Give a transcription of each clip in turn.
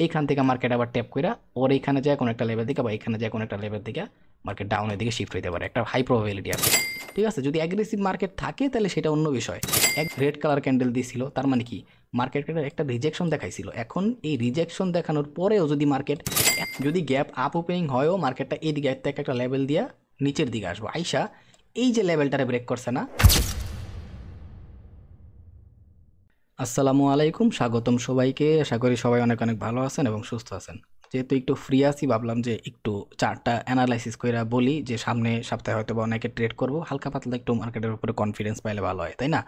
এইখান থেকে মার্কেট আবার ট্যাপ কইরা ওর এইখানে যায় কোনো একটা লেভেল দিকে বা এইখানে যায় কোনো একটা লেভেল দিকে মার্কেট ডাউনের দিকে শিফট হইতে পারে, একটা হাই প্রবাবিলিটি আছে। ঠিক আছে, যদি অ্যাগ্রেসিভ মার্কেট থাকে তাহলে সেটা অন্য বিষয়। এক রেড কালার ক্যান্ডেল দিছিল, তার মানে কি মার্কেটের একটা রিজেকশন দেখাইছিল। এখন এই রিজেকশন দেখানোর পরেও যদি মার্কেট যদি গ্যাপ আপ ওপেনিং হয়ও মার্কেটটা এই দিকে থেকে একটা লেভেল দিয়া নিচের দিকে আসবো, আইসা এই যে লেভেলটারে ব্রেক করছে না। আসসালামু আলাইকুম, স্বাগতম সবাইকে। আশা করি সবাই অনেক অনেক ভালো আছেন এবং সুস্থ আছেন। যেহেতু একটু ফ্রি আছি ভাবলাম যে একটু চার্টটা অ্যানালাইসিস কইরা বলি, যে সামনে সপ্তাহে হয়তো বা অনেকে ট্রেড করব, হালকা পাতলা একটু মার্কেটের উপরে কনফিডেন্স পাইলে ভালো হয়, তাই না?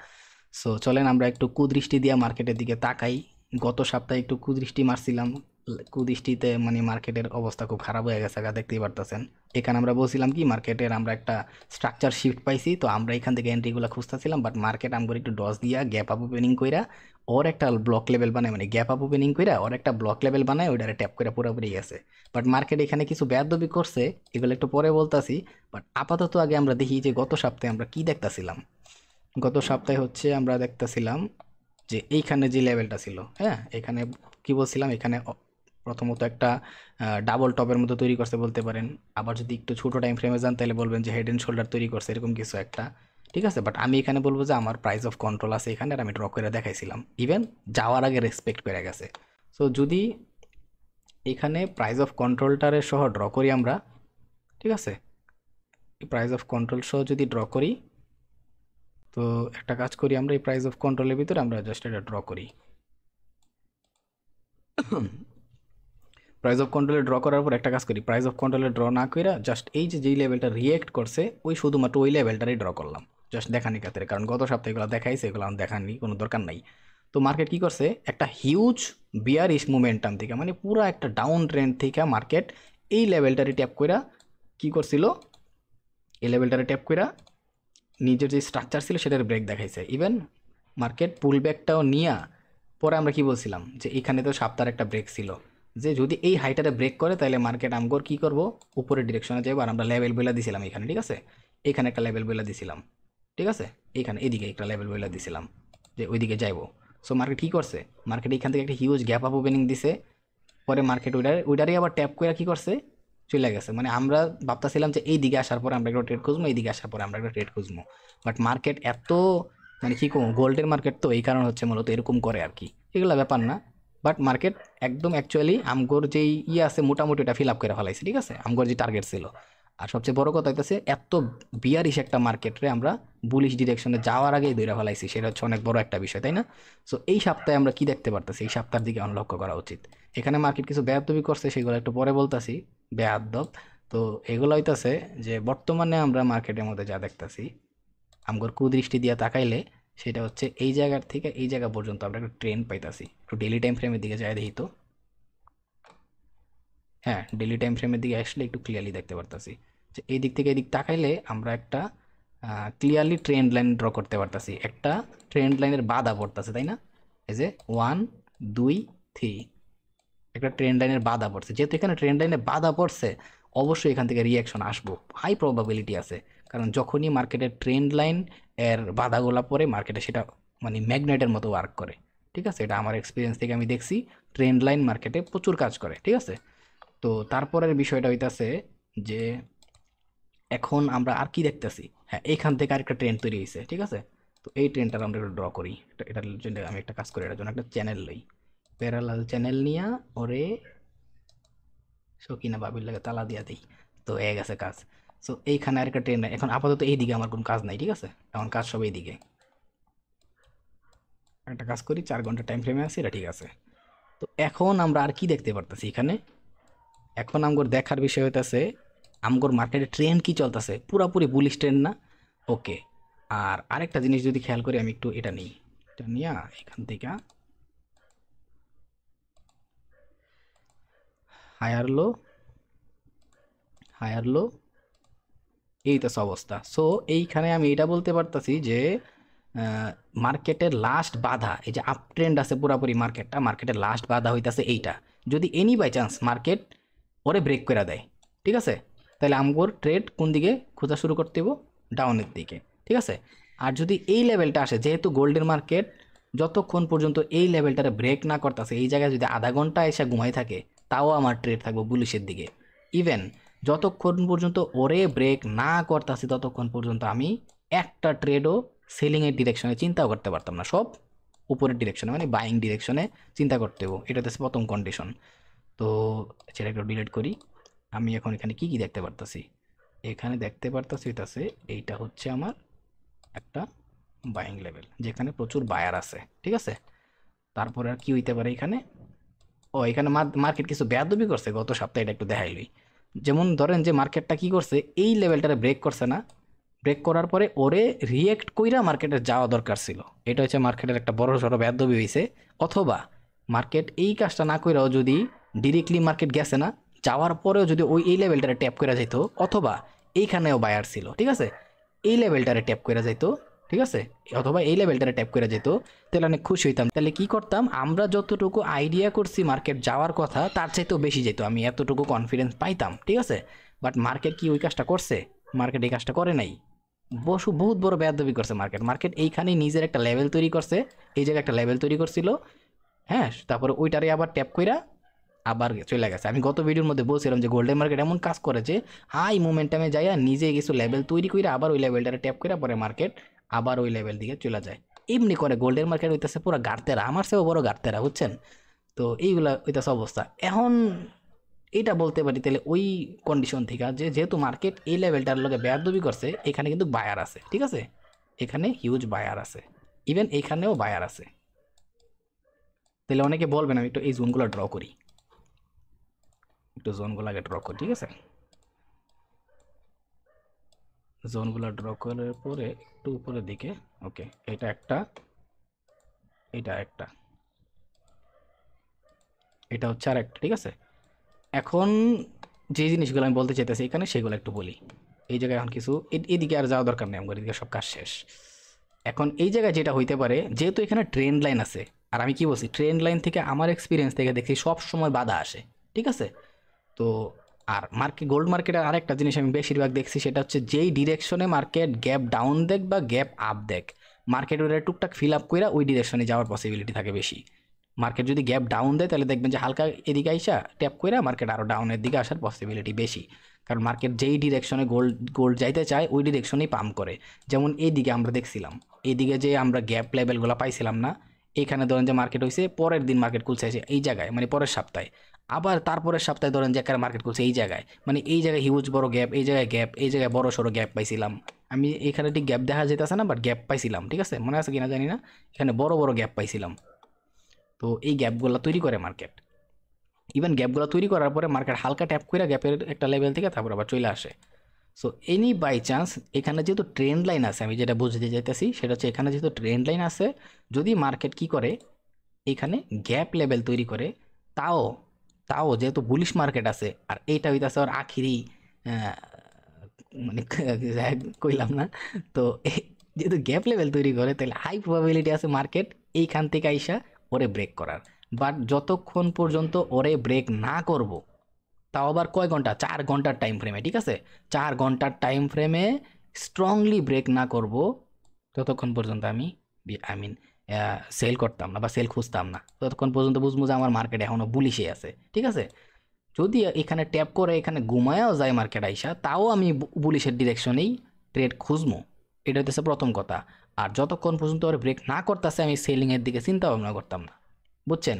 সো চলেন আমরা একটু কুদৃষ্টি দিয়ে মার্কেটের দিকে তাকাই। গত সপ্তাহে একটু কুদৃষ্টি মারছিলাম, কুদৃষ্টিতে মানে মার্কেটের অবস্থা খুব খারাপ হয়ে গেছে, দেখতেই পারতেছেন। এখানে আমরা বলছিলাম কি মার্কেটের আমরা একটা স্ট্রাকচার শিফট পাইছি, তো আমরা এখান থেকে এন্ট্রিগুলো খুঁজতেছিলাম, বাট মার্কেট আমগুলো একটু ডস দিয়া গ্যাপ আপ ওপেনিং কইরা ওর একটা ব্লক লেভেল বানায়, মানে গ্যাপ আপ ওপেনিং কইরা ওর একটা ব্লক লেভেল বানায় ওইটারে ট্যাপ করে পুরোপুরি গেছে। বাট মার্কেট এখানে কিছু বেয়াদবি করছে, এগুলো একটু পরে বলতাছি। বাট আপাতত আগে আমরা দেখি যে গত সপ্তাহে আমরা কি দেখতাছিলাম। গত সপ্তাহে হচ্ছে আমরা দেখতাছিলাম যে এইখানে যে লেভেলটা ছিল, হ্যাঁ এখানে কি বলছিলাম, এখানে প্রথমত একটা ডাবল টপের মতো তৈরি করছে বলতে পারেন। আবার যদি একটু ছোট টাইম ফ্রেমে যান তাহলে বলবেন যে হেড এন্ড শোল্ডার তৈরি করছে, এরকম কিছু একটা। ঠিক আছে, বাট আমি এখানে বলবো যে আমার প্রাইস অফ কন্ট্রোল আছে এখানে, আর আমি ড্র করে দেখাইছিলাম, ইভেন যাওয়ার আগে রেসপেক্ট করে গেছে। সো যদি এখানে প্রাইস অফ কন্ট্রোলটারে সহ ড্র করি আমরা, ঠিক আছে, এই প্রাইস অফ কন্ট্রোল সহ যদি ড্র করি, তো একটা কাজ করি আমরা, এই প্রাইস অফ কন্ট্রোলের ভিতরে আমরা জাস্ট এটা ড্র করি। প্রাইস অফ কন্ট্রোলে ড্র করার পর একটা কাজ করি, প্রাইস অফ কন্ট্রোলে ড্র না কইরা জাস্ট এই যে যেই লেভেলটা রিয়েক্ট করছে ওই শুধুমাত্র ওই লেভেলটারই ড্র করলাম, জাস্ট দেখানি খাতিরে, কারণ গত সপ্তাহে এগুলো দেখাইছে, এগুলো আমার দেখানি কোনো দরকার নাই। তো মার্কেট কি করছে, একটা হিউজ বিয়ারিশ মোমেন্টাম থেকে, মানে পুরো একটা ডাউন ট্রেন্ড থেকে মার্কেট এই লেভেলটারে ট্যাপ কইরা কি করছিল, এই লেভেলটারে ট্যাপ কইরা নিজের যে স্ট্রাকচার ছিল সেটার ব্রেক দেখাইছে। ইভেন মার্কেট পুল ব্যাকটাও নিয়া পরে আমরা কি বলছিলাম যে এখানে তো সপ্তাহের একটা ব্রেক ছিল, যে যদি এই হাইটারে ব্রেক করে তাহলে মার্কেট আমগর কি করব, উপরের ডিরেকশনে যাবো। আর আমরা লেভেল বইলা দিছিলাম এখানে, ঠিক আছে, এখানে একটা লেভেল বইলা দিছিলাম, ঠিক আছে, এখানে এদিকে একটা লেভেল বইলা দিছিলাম যে ওইদিকে যাইবো। সো মার্কেট কি করছে, মার্কেট এখান থেকে একটা হিউজ গ্যাপ আপ ওপেনিং দিছে, পরে মার্কেট ওইটারই আবার ট্যাপ করে কি করছে, চলে গেছে। মানে আমরা ভাবতেছিলাম যে এই দিকে আসার পরে আমরা একটা ট্রেড খুঁজবো, এই দিকে আসার পরে আমরা একটা ট্রেড খুঁজবো। বাট মার্কেট এত মানে কি কম, গোল্ডের মার্কেট তো এই কারণ হচ্ছে মূলত এরকম করে আর কি, এগুলো ব্যাপার না। বাট মার্কেট একদম অ্যাকচুয়ালি আমগোর যেই আছে মোটামুটি এটা ফিল আপ করে ফেলাইছে, ঠিক আছে, আমগোর যে টার্গেট ছিল। আর সবচেয়ে বড় কথা হইতেছে এত বিয়ারিশ একটা মার্কেটে আমরা বুলিশ ডিরেকশনে যাওয়ার আগেই ধরে ফেলাইছি, সেটা হচ্ছে অনেক বড় একটা বিষয়, তাই না? সো এই সপ্তাহে আমরা কি দেখতে পারতেছি, এই সপ্তাহের দিকে আমার লক্ষ্য করা উচিত। এখানে মার্কেট কিছু বেয়াদবি করছে, সেগুলো একটু পরে বলতাছি, বেয়াদব। তো এগুলো হইতাছে যে বর্তমানে আমরা মার্কেটের মধ্যে যা দেখতাছি, আমগর কুদৃষ্টি দিয়ে তাকাইলে সেটা হচ্ছে এই জায়গার থেকে এই জায়গা পর্যন্ত আমরা একটা ট্রেন্ড পাইতাছি। একটু ডেলি টাইম ফ্রেমের দিকে যাই দেখি তো। হ্যাঁ, ডেলি টাইম ফ্রেমের দিকে আসলে একটু ক্লিয়ারলি দেখতে পারতাছি যে এই দিক থেকে এই দিক তাকাইলে আমরা একটা ক্লিয়ারলি ট্রেন্ড লাইন ড্র করতে পারতাছি, একটা ট্রেন্ড লাইনের বাধা পড়তেছে, তাই না? এই যে 1 2 3, একটা ট্রেন্ড লাইনের বাধা পড়ছে, যেহেতু এখানে ট্রেন্ড লাইনে বাধা পড়ছে অবশ্যই এখান থেকে রিয়াকশন আসবো, হাই প্রবাবিলিটি আছে। কারণ যখনই মার্কেটের ট্রেন্ড লাইন এর বাধাগুলা পড়ে মার্কেটে সেটা মানে ম্যাগনেটের মতো ওয়ার্ক করে, ঠিক আছে, এটা আমার এক্সপিরিয়েন্স থেকে আমি দেখছি, ট্রেন্ড লাইন মার্কেটে প্রচুর কাজ করে, ঠিক আছে। তো তারপরের বিষয়টা হইতাছে যে এখন আমরা আর কি দেখতেছি, হ্যাঁ এইখান থেকে আরেকটা ট্রেন্ড তৈরি হয়েছে, ঠিক আছে। তো এই ট্রেন্ডটা আমরা একটু ড্র করি, এটার জন্য আমি একটা কাজ করি, এটার জন্য একটা চ্যানেল লই, প্যারালাল চ্যানেল নিয়া ওরে সকিনা বাবির লাগে তালা দিয়া দিই, তো এ গেছে কাজ। সো এইখানে আরেকটা ট্রেন্ড, এখন আপাতত এইদিকে আমার কোনো কাজ নাই, ঠিক আছে, এখন কাজ সব এইদিকে। একটা কাজ করি, 4 ঘন্টা টাইম ফ্রেমে আছে, এটা ঠিক আছে। তো এখন আমরা আর কি দেখতে পারতেছি এখানে, এখন আমগোর দেখার বিষয় হইতাছে আমগোর মার্কেটে ট্রেন্ড কি চলতেছে, পুরাপুরি বুলিশ ট্রেন্ড না? ওকে। আর আরেকটা জিনিস যদি খেয়াল করি, আমি একটু এটা নিই, এটা নিয়ে এখান থেকে হায়ার লো, হায়ার লো, এই তো অবস্থা। সো এইখানে আমি এটা বলতে পারতাছি যে মার্কেটের লাস্ট বাধা, এই যে আপ ট্রেন্ড আছে পুরাপুরি মার্কেটটা, মার্কেটের লাস্ট বাধা হইতাছে এইটা। যদি এনি বাই চান্স মার্কেট ওরে ব্রেক করে দেয়, ঠিক আছে, তাহলে আমগোর ট্রেড কোন দিকে খোঁজা শুরু করতে হইব, ডাউনের দিকে, ঠিক আছে। আর যদি এই লেভেলটা আসে, যেহেতু গোল্ডের মার্কেট যতক্ষণ পর্যন্ত এই লেভেলটারে ব্রেক না করতেছে, এই জায়গায় যদি আধা ঘন্টা এসে ঘুমাই থাকে, তাও আমার ট্রেড থাকবো বুলিশের দিকে। ইভেন যতক্ষণ পর্যন্ত ওরে ব্রেক না করতেছে ততক্ষণ পর্যন্ত আমি একটা ট্রেডও সেলিংয়ের ডিরেকশনে চিন্তাও করতে পারতাম না, সব উপরের ডিরেকশনে মানে বাইং ডিরেকশনে চিন্তা করতে হবো। এটা হচ্ছে প্রথম কন্ডিশন। তো সেটা একটু ডিলিট করি। আমি এখন এখানে কি কি দেখতে পারতাছি, এখানে দেখতে পারতাছি হইতাছে এইটা হচ্ছে আমার একটা বাইং লেভেল যেখানে প্রচুর বায়ার আছে, ঠিক আছে। তারপরে আর কি হইতে পারে এখানে, ও এখানে মার্কেট কিছু বেয়াদবি করছে গত সপ্তাহে, এটা একটু দেখাইলই। যেমন ধরেন যে মার্কেটটা কি করছে, এই লেভেলটারে ব্রেক করছে না, ব্রেক করার পরে ওরে রিয়েক্ট কইরা মার্কেটে যাওয়া দরকার ছিল। এটা হচ্ছে মার্কেটের একটা বড় সড়ো বেয়াদবি হয়েছে। অথবা মার্কেট এই কাজটা না কইরাও যদি ডিরেক্টলি মার্কেট গেছে না, যাওয়ার পরেও যদি ওই এই লেভেলটারে ট্যাপ করে যেত, অথবা এইখানেও বায়ার ছিল, ঠিক আছে, এই লেভেলটারে ট্যাপ করে যেত, ঠিক আছে, অথবা এই লেভেলটারে ট্যাপ করে যেত, তাহলে অনেক খুশি হইতাম। তাহলে কি করতাম, আমরা যতটুকু আইডিয়া করছি মার্কেট যাওয়ার কথা তার চাইতেও বেশি যেত, আমি এতটুকু কনফিডেন্স পাইতাম, ঠিক আছে। বাট মার্কেট কি ওই কাজটা করছে? মার্কেট এই কাজটা করে নাই। বহুত বড় বেয়াদবি করছে মার্কেট। মার্কেট এইখানেই নিজের একটা লেভেল তৈরি করছে, এই জায়গায় একটা লেভেল তৈরি করছিল, হ্যাঁ, তারপরে ওইটারে আবার ট্যাপ কইরা আবার চলে গেছে। আমি গত ভিডিওর মধ্যে বলছিলাম যে গোল্ডেন মার্কেট এমন কাজ করে যে হাই মোমেন্টামে যাইয়া নিজে কিছু লেভেল তৈরি করে আবার ওই লেভেলটারে ট্যাপ করে পরে মার্কেট আবার ওই লেভেল দিকে চলে যায়। এমনি করে গোল্ডেন মার্কেট হইতেছে পুরো গার্তেরা, আমার চেয়েও বড় গার্তেরা, বুঝছেন। তো এইগুলা হইতেছে অবস্থা। এখন এটা বলতে পারি তাহলে ওই কন্ডিশন থেকে যে যেহেতু মার্কেট এই লেভেলটার লগে বেয়াদবি করছে, এখানে কিন্তু বায়ার আছে, ঠিক আছে, এখানে হিউজ বায়ার আছে, ইভেন এখানেও বায়ার আছে। তাহলে অনেকে বলবেন আমি একটু এই জোনগুলো ড্র করি, একটু জোনগুলো আগে ড্র করি, ঠিক আছে। জোনগুলো ড্র করার পরে একটু উপরের দিকে, ওকে, এটা একটা, এটা একটা, এটা হচ্ছে আর একটা, ঠিক আছে। এখন যে জিনিসগুলো আমি বলতে চাইতেছি এখানে সেগুলো একটু বলি। এই জায়গায় এখন কিছু এদিকে আর যাওয়া দরকার নেই, আমার এদিকে সব কাজ শেষ। এখন এই জায়গায় যেটা হইতে পারে, যেহেতু এখানে ট্রেন্ড লাইন আছে, আর আমি কি বলছি, ট্রেন্ড লাইন থেকে আমার এক্সপিরিয়েন্স থেকে দেখছি সব সময় বাধা আসে, ঠিক আছে। তো আর মার্কেট, গোল্ড মার্কেটের আরেকটা জিনিস আমি বেশিরভাগ দেখছি, সেটা হচ্ছে যেই ডিরেকশনে মার্কেট গ্যাপ ডাউন দেখ বা গ্যাপ আপ দেখ, মার্কেট ওটা টুকটাক ফিল আপ করে ওই ডিরেকশনে যাওয়ার পসিবিলিটি থাকে বেশি। মার্কেট যদি গ্যাপ ডাউন দেয় তাহলে দেখবেন যে হালকা এদিকে আইসা ট্যাপ করে মার্কেট আরও ডাউনের দিকে আসার পসিবিলিটি বেশি। কারণ মার্কেট যেই ডিরেকশনে গোল্ড গোল্ড যাইতে চায় ওই ডিরেকশনেই পাম্প করে। যেমন এইদিকে আমরা দেখছিলাম, এইদিকে যে আমরা গ্যাপ লেভেলগুলো পাইছিলাম না, এখানে ধরেন যে মার্কেট হয়েছে, পরের দিন মার্কেট খুলছে এসে এই জায়গায়, মানে পরের সপ্তাহে, আবার তারপরের সপ্তাহে ধরেন যে একটা মার্কেট খুলছে এই জায়গায়, মানে এই জায়গায় হিউজ বড় গ্যাপ, এই জায়গায় গ্যাপ, এই জায়গায় বড় সড়ো গ্যাপ পাইছিলাম। আমি এখানে ঠিক গ্যাপ দেখা যেতেছে না, বাট গ্যাপ পাইছিলাম, ঠিক আছে, মনে আছে কিনা জানি না, এখানে বড় বড় গ্যাপ পাইছিলাম। তো এই গ্যাপগুলো তৈরি করে মার্কেট, ইভেন গ্যাপগুলো তৈরি করার পরে মার্কেট হালকা ট্যাপ করে গ্যাপের একটা লেভেল থেকে তারপর আবার চলে আসে। সো এনি বাই চান্স এখানে যেহেতু ট্রেন্ড লাইন আছে, আমি যেটা বুঝতে চাইতেছি সেটা হচ্ছে এখানে যেহেতু ট্রেন্ড লাইন আছে, যদি মার্কেট কি করে এখানে গ্যাপ লেভেল তৈরি করে, তাও তাও যেহেতু বুলিশ মার্কেট আছে, আর এইটা হইতাছে ওর আখিরি মানে কইলাম না, তো যেহেতু গ্যাপ লেভেল তৈরি করে তাহলে হাই প্রবাবিলিটি আছে মার্কেট এইখান থেকে আইসা ওরে ব্রেক করার। বাট যতক্ষণ পর্যন্ত ওরে ব্রেক না করব, তাও আবার কয় ঘন্টা, 4 ঘন্টার টাইম ফ্রেমে, ঠিক আছে, 4 ঘন্টার টাইম ফ্রেমে স্ট্রংলি ব্রেক না করব, ততক্ষণ পর্যন্ত আমি আই মিন সেল করতাম না বা সেল খুঁজতাম না, ততক্ষণ পর্যন্ত বুঝবো যে আমার মার্কেট এখনও বুলিশে আছে, ঠিক আছে। যদি এখানে ট্যাপ করে এখানে ঘুমায়াও যায় মার্কেট আইসা, তাও আমি বুলিশের ডিরেকশনেই ট্রেড খুঁজবো। এটা হচ্ছে প্রথম কথা। আর যতক্ষণ পর্যন্ত ওর ব্রেক না করতেছে আমি সেলিংয়ের দিকে চিন্তা ভাবনা করতাম না, বুঝছেন।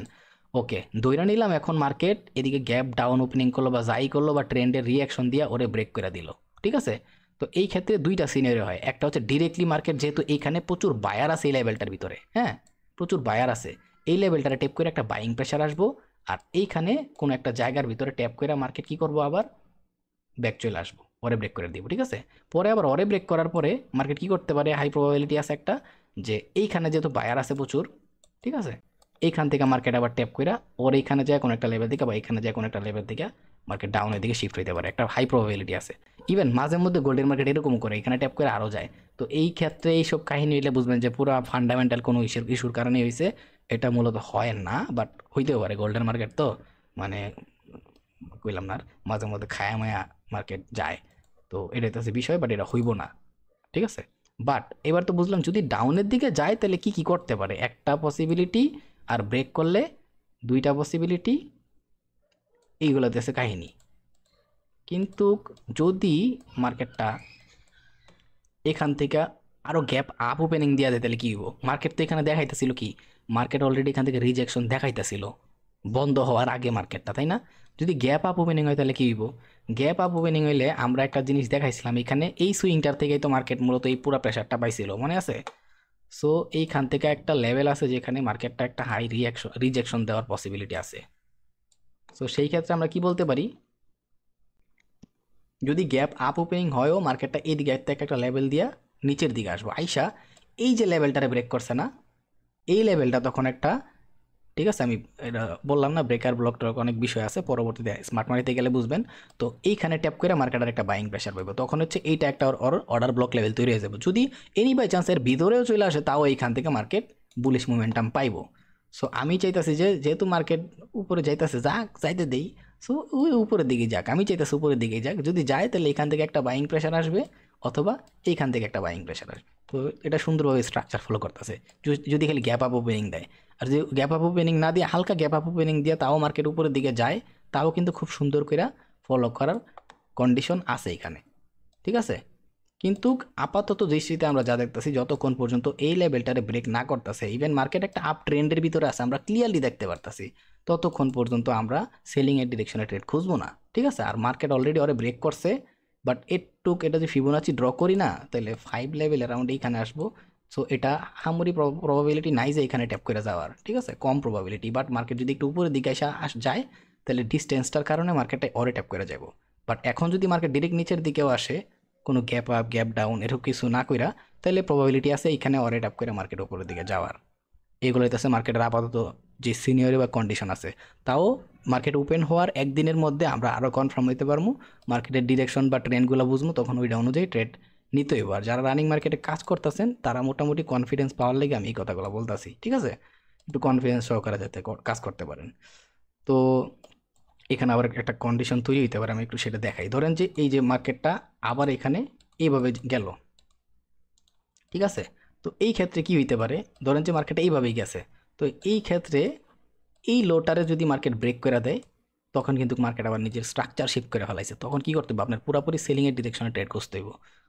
ওকে, ধইরা নিলাম এখন মার্কেট এদিকে গ্যাপ ডাউন ওপেনিং করলো বা যাই করলো বা ট্রেন্ডের রিয়াকশন দিয়ে ওরে ব্রেক করে দিল, ঠিক আছে। তো এই ক্ষেত্রে দুইটা সিনারিও হয়, একটা হচ্ছে ডিরেক্টলি মার্কেট যেহেতু এইখানে প্রচুর বায়ার আছে এই লেভেলটার ভিতরে, হ্যাঁ, প্রচুর বায়ার আছে, এই লেভেলটারে টেপ করে একটা বাইং প্রেশার আসবো, আর এইখানে কোনো একটা জায়গার ভিতরে ট্যাপ করে মার্কেট কি করবো, আবার ব্যাক চলে আসবো, ওরে ব্রেক করে দিব, ঠিক আছে। পরে আবার ওরে ব্রেক করার পরে মার্কেট কি করতে পারে, হাই প্রবাবিলিটি আছে একটা, যে এইখানে যেহেতু বায়ার আছে প্রচুর, ঠিক আছে, এইখান থেকে মার্কেট আবার ট্যাপ করে ওর এইখানে যায় কোনো একটা লেভেল থেকে বা এইখানে যায় কোনো একটা লেভেল থেকে মার্কেট ডাউনের দিকে শিফট হইতে পারে, একটা হাই প্রবাবিলিটি আছে। ইভেন মাঝে মধ্যে গোল্ডেন মার্কেট এরকম করে এখানে ট্যাপ করে আরও যায়। তো এই ক্ষেত্রে এইসব কাহিনী হইলে বুঝবেন যে পুরো ফান্ডামেন্টাল কোনো ইস্যুর কারণে হয়েছে, এটা মূলত হয় না, বাট হইতেও পারে, গোল্ডেন মার্কেট তো মানে কইলাম না আর, মাঝে মধ্যে খায়া মায়া মার্কেট যায়, তো এটা হচ্ছে বিষয়, বাট এটা হইব না, ঠিক আছে। বাট এবার তো বুঝলাম যদি ডাউনের দিকে যায় তাহলে কি কি করতে পারে, একটা পসিবিলিটি আর ব্রেক করলে দুইটা পসিবিলিটি, এইগুলোতে আছে কাহিনী। কিন্তু যদি মার্কেটটা এখান থেকে আরও গ্যাপ আপ ওপেনিং দেওয়া যায় তাহলে কী হইব? মার্কেট তো এখানে দেখাইতেছিল কি, মার্কেট অলরেডি এখান থেকে রিজেকশন দেখাইতেছিল বন্ধ হওয়ার আগে মার্কেটটা, তাই না? যদি গ্যাপ আপ ওপেনিং হয় তাহলে কী হইব? গ্যাপ আপ ওপেনিং হইলে আমরা একটা জিনিস দেখাইছিলাম এখানে, এই সুইংটার থেকেই তো মার্কেট মূলত এই পুরো প্রেশারটা পাইছিল, মনে আছে? সো এইখান থেকে একটা লেভেল আছে যেখানে মার্কেটটা একটা হাই রিজেকশন দেওয়ার পসিবিলিটি আছে। সো সেই ক্ষেত্রে আমরা কি বলতে পারি, যদি গ্যাপ আপ ওপেনিং হয়ও মার্কেটটা এই দিকে থেকে একটা লেভেল দিয়া নিচের দিকে আসবো, আইসা এই যে লেভেলটারে ব্রেক করছে না, এই লেভেলটা তখন একটা, ঠিক আছে আমি এটা বললাম না ব্রেকার ব্লক টক অনেক বিষয় আছে, পরবর্তীতে স্মার্ট মানিতে গেলে বুঝবেন। তো এইখানে ট্যাপ করে মার্কেটের একটা বাইং প্রেশার পাইব, তখন হচ্ছে এইটা একটা অর্ডার ব্লক লেভেল তৈরি হয়ে যাবে। যদি এনি বাই চান্স এর ভিতরেও চলে আসে তাও এইখান থেকে মার্কেট বুলিশ মোমেন্টাম পাইব। সো আমি চাইতেছি যে যেহেতু মার্কেট উপরে যাইতেছে যাক, যাইতে দেই। সো ওই উপরের দিকে যাক, আমি চাইতেছি উপরের দিকে যাক, যদি যায় তাহলে এখান থেকে একটা বাইং প্রেশার আসবে অথবা এইখান থেকে একটা বাইং প্রেশার আসবে। তো এটা সুন্দরভাবে স্ট্রাকচার ফলো করতেছে। যদি খালি গ্যাপ আপ ওপেনিং দেয়, আর যদি গ্যাপ আপ ওপেনিং না দিয়ে হালকা গ্যাপ আপ ওপেনিং দিয়ে তাও মার্কেট উপরের দিকে যায়, তাও কিন্তু খুব সুন্দর করে ফলো করার কন্ডিশন আছে এখানে, ঠিক আছে? কিন্তু আপাতত দৃষ্টিতে আমরা যা দেখতেছি, যতক্ষণ পর্যন্ত এই লেভেলটারে ব্রেক না করতেছে, ইভেন মার্কেট একটা আপ ট্রেন্ডের ভিতরে আছে আমরা ক্লিয়ারলি দেখতে পারতেছি, ততক্ষণ পর্যন্ত আমরা সেলিং এর ডিরেকশনে ট্রেড খুঁজবো না, ঠিক আছে? আর মার্কেট অলরেডি ওরে ব্রেক করছে, বাট এটা যদি ফিবোনাচি ড্র করি না তাহলে 5 লেভেল অ্যারাউন্ড এইখানে আসবো। সো এটা হামরি প্রবাবিলিটি নাই যে এখানে ট্যাপ করে যাওয়ার, ঠিক আছে? কম প্রবাবিলিটি। বাট মার্কেট যদি একটু উপরের দিকে যায় তাহলে ডিস্টেন্সটার কারণে মার্কেটটা ওরে ট্যাপ করে যাব। বাট এখন যদি মার্কেট ডিরেক্ট নিচের দিকেও আসে, কোনো গ্যাপ আপ গ্যাপ ডাউন এরকম কিছু না কইরা, তাহলে প্রবাবিলিটি আছে এখানে ওরে ট্যাপ করে মার্কেট উপরের দিকে যাওয়ার। এগুলো হইতেছে মার্কেটের আপাতত যে সিনিয়রি বা কন্ডিশন আছে। তাও মার্কেট ওপেন হওয়ার একদিনের মধ্যে আমরা আরও কনফার্ম হইতে পারবো, মার্কেটের ডিরেকশন বা ট্রেন্ডগুলো বুঝবো, তখন ওইটা অনুযায়ী ট্রেড নিতে হইব। আর যারা রানিং মার্কেটে কাজ করতেছেন তারা মোটামুটি কনফিডেন্স পাওয়ার লেগে আমি এই কথাগুলো বলতেছি, ঠিক আছে? একটু কনফিডেন্স সহকারে যাতে কাজ করতে পারেন। তো এখানে আবার একটা কন্ডিশন তৈরি হইতে পারে, আমি একটু সেটা দেখাই। ধরেন যে এই যে মার্কেটটা আবার এখানে এইভাবে গেল, ঠিক আছে? তো এই ক্ষেত্রে কি হইতে পারে, ধরেন যে মার্কেট এইভাবেই গেছে, তো এই ক্ষেত্রে এই লোটারে যদি মার্কেট ব্রেক করে দেয়, তখন কিন্তু মার্কেট আবার নিজের স্ট্রাকচার শিফট করে ফেলাইছে, তখন কি করতে হবে, আপনার পুরোপুরি সেলিংয়ের ডিরেকশনে ট্রেড করতে হইব,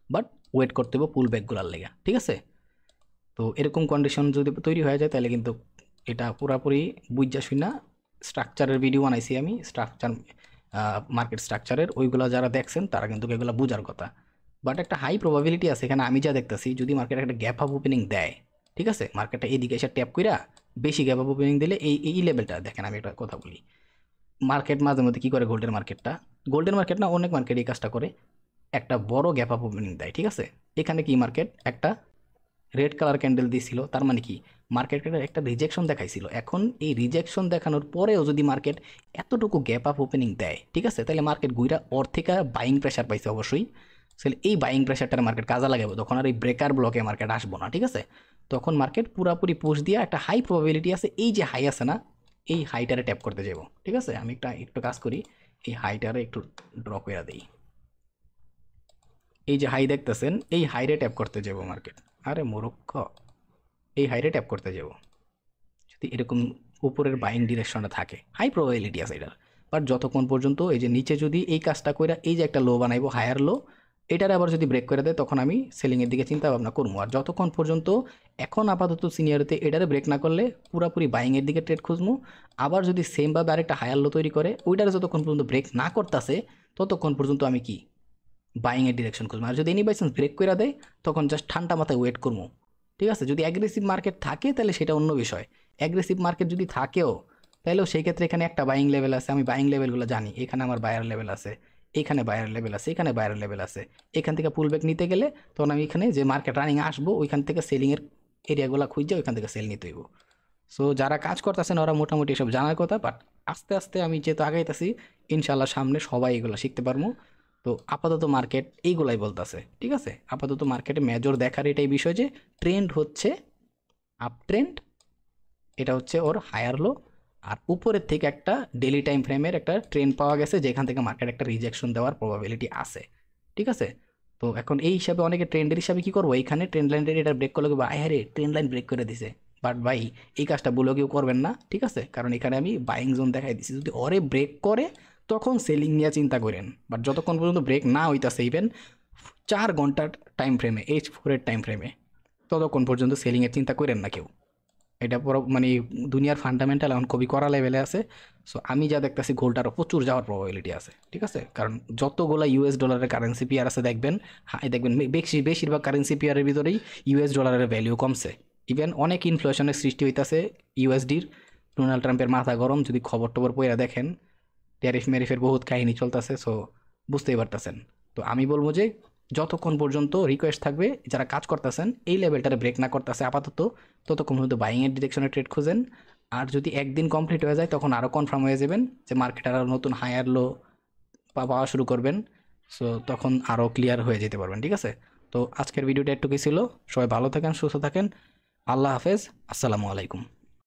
বাট ওয়েট করতে হইব পুল ব্যাকগুলার লেগা, ঠিক আছে? তো এরকম কন্ডিশন যদি তৈরি হয়ে যায় তাহলে কিন্তু এটা পুরাপুরি বুঝা শুনা স্ট্রাকচারের ভিডিও বানাইছি আমি, স্ট্রাকচার মার্কেট স্ট্রাকচারের, ওইগুলো যারা দেখছেন তারা কিন্তু এগুলো বোঝার কথা। বাট একটা হাই প্রবাবিলিটি আছে এখানে, আমি যা দেখতেছি যদি মার্কেট একটা গ্যাপ আপ ওপেনিং দেয়, ঠিক আছে, মার্কেটটা এইদিকে এসে ট্যাপ কইরা বেশি গ্যাপ আপ ওপেনিং দিলে এই লেভেলটা দেখেন, আমি একটা কথা বলি, মার্কেট মাঝে মধ্যে কী করে, গোল্ডেন মার্কেট না অনেক মার্কেট এই কাজটা করে, একটা বড় গ্যাপ আপ ওপেনিং দেয়, ঠিক আছে? এখানে কি মার্কেট একটা রেড কালার ক্যান্ডেল দিছিল, তার মানে কি মার্কেটের একটা রিজেকশন দেখাইছিল। এখন এই রিজেকশন দেখানোর পরেও যদি মার্কেট এতটুকু গ্যাপ আপ ওপেনিং দেয়, ঠিক আছে, তাহলে মার্কেট গুইরা ওর থেকে বাইং প্রেশার পাইছে অবশ্যই। তাহলে এই বাইং প্রেশারটার মার্কেট কাজে লাগাবো, তখন আর এই ব্রেকার ব্লকে মার্কেট আসবো না, ঠিক আছে? তখন মার্কেট পুরাপুরি পুশ দিয়ে একটা হাই প্রবাবিলিটি আছে, এই যে হাই আছে না, এই হাইটারে ট্যাপ করতে যাবো, ঠিক আছে? আমি একটু কাজ করি, এই হাইটারে একটু ড্র করে দিই। এই যে হাই দেখতেছেন, এই হাইরে ট্যাপ করতে যাবো মার্কেট, আরে মোরক্ষ, এই হাইরে ট্যাপ করতে যাব যদি এরকম উপরের বাইং ডিরেকশনটা থাকে, হাই প্রবাবিলিটি আছে এটার। বাট যতক্ষণ পর্যন্ত এই যে নিচে যদি এই কাজটা কইরা এই যে একটা লো বানাইবো হায়ার লো, এটার আবার যদি ব্রেক করে দেয় তখন আমি সেলিংয়ের দিকে চিন্তা ভাবনা করবো। আর যতক্ষণ পর্যন্ত এখন আপাতত সিনিয়রিতে এটারে ব্রেক না করলে পুরাপুরি বাইংয়ের দিকে ট্রেড খুঁজবো। আবার যদি সেমভাবে আরেকটা হায়ার লো তৈরি করে ওইটারে যতক্ষণ পর্যন্ত ব্রেক না করতেছে ততক্ষণ পর্যন্ত আমি কি বাইংয়ের ডিরেকশন খুঁজবো। আর যদি এনি বাই চান্স ব্রেক করে দেয় তখন জাস্ট ঠান্ডা মাথায় ওয়েট করবো, ঠিক আছে? যদি অ্যাগ্রেসিভ মার্কেট থাকে তাহলে সেটা অন্য বিষয়, অ্যাগ্রেসিভ মার্কেট যদি থাকেও তাহলেও সেই ক্ষেত্রে এখানে একটা বাইং লেভেল আছে, আমি বাইং লেভেলগুলো জানি, এখানে আমার বায়ার লেভেল আছে, এখানে বায়ার লেভেল আছে, এখানে বায়ার লেভেল আছে। এখান থেকে পুল ব্যাক নিতে গেলে তখন আমি এখানে যে মার্কেট রানিং আসবো ওইখান থেকে সেলিংয়ের এরিয়াগুলো খুঁজে ওইখান থেকে সেল নিতে হইব। সো যারা কাজ করতেছেন ওরা মোটামুটি এসব জানার কথা, বাট আস্তে আস্তে আমি যেহেতু আগাইতেছি ইনশাল্লাহ সামনে সবাই এগুলো শিখতে পারবো। তো আপাতত মার্কেট এইগুলাই বলতেছে, ঠিক আছে? আপাতত মার্কেটে মেজর দেখার এটাই বিষয় যে ট্রেন্ড হচ্ছে আপ ট্রেন্ড, এটা হচ্ছে ওর হায়ার লো, আর উপরের থেকে একটা ডেলি টাইম ফ্রেমের একটা ট্রেন্ড পাওয়া গেছে যেখান থেকে মার্কেট একটা রিজেকশন দেওয়ার প্রবাবিলিটি আছে, ঠিক আছে? তো এখন এই হিসাবে অনেকে ট্রেন্ডের হিসাবে কি করবো, এইখানে ট্রেন্ড লাইনের এটা ব্রেক করলে ভাই হ্যাঁ রে ট্রেন্ড লাইন ব্রেক করে দিছে, বাট ভাই এই কাজটা বলেও কেউ করবেন না, ঠিক আছে? কারণ এখানে আমি বাইং জোন দেখাই দিছি, যদি ওরে ব্রেক করে তখন সেলিং নিয়ে চিন্তা করেন, বাট যতক্ষণ পর্যন্ত ব্রেক না হইতাছে ইভেন 4 ঘন্টার টাইম ফ্রেমে, H4-এর টাইম ফ্রেমে, ততক্ষণ পর্যন্ত সেলিংয়ের চিন্তা করেন না কেউ। এটা পুরো মানে দুনিয়ার ফান্ডামেন্টাল এখন খুবই কড়া লেভেলে আছে। সো আমি যা দেখতেছি গোল্ডটারও প্রচুর যাওয়ার প্রবাবিলিটি আছে, ঠিক আছে? কারণ যতগুলা US ডলারের কারেন্সি পেয়ার আছে দেখবেন, হ্যাঁ দেখবেন বেশিরভাগ কারেন্সি পেয়ারের ভিতরেই US ডলারের ভ্যালিউ কমছে। ইভেন অনেক ইনফ্লেশনের সৃষ্টি হইতাছে USDর। ডোনাল্ড ট্রাম্পের মাথা গরম, যদি খবর টবর পইরা দেখেন ট্যারিফ ম্যারিফের বহুত কাহিনী চলতেছে, সো বুঝতেই পারতেছেন। তো আমি বলবো যে যতক্ষণ পর্যন্ত রিকোয়েস্ট থাকবে, যারা কাজ করতেছেন এই লেভেলটারে ব্রেক না করতেছে আপাতত, ততক্ষণ পর্যন্ত বাইংয়ের ডিরেকশনে ট্রেড খুঁজেন। আর যদি একদিন কমপ্লিট হয়ে যায় তখন আরও কনফার্ম হয়ে যাবেন যে মার্কেট আরও নতুন হায়ার লো পাওয়া শুরু করবেন। সো তখন আরও ক্লিয়ার হয়ে যেতে পারবেন, ঠিক আছে? তো আজকের ভিডিওটা একটুকুই ছিল। সবাই ভালো থাকেন, সুস্থ থাকেন। আল্লাহ হাফেজ, আসসালামু আলাইকুম।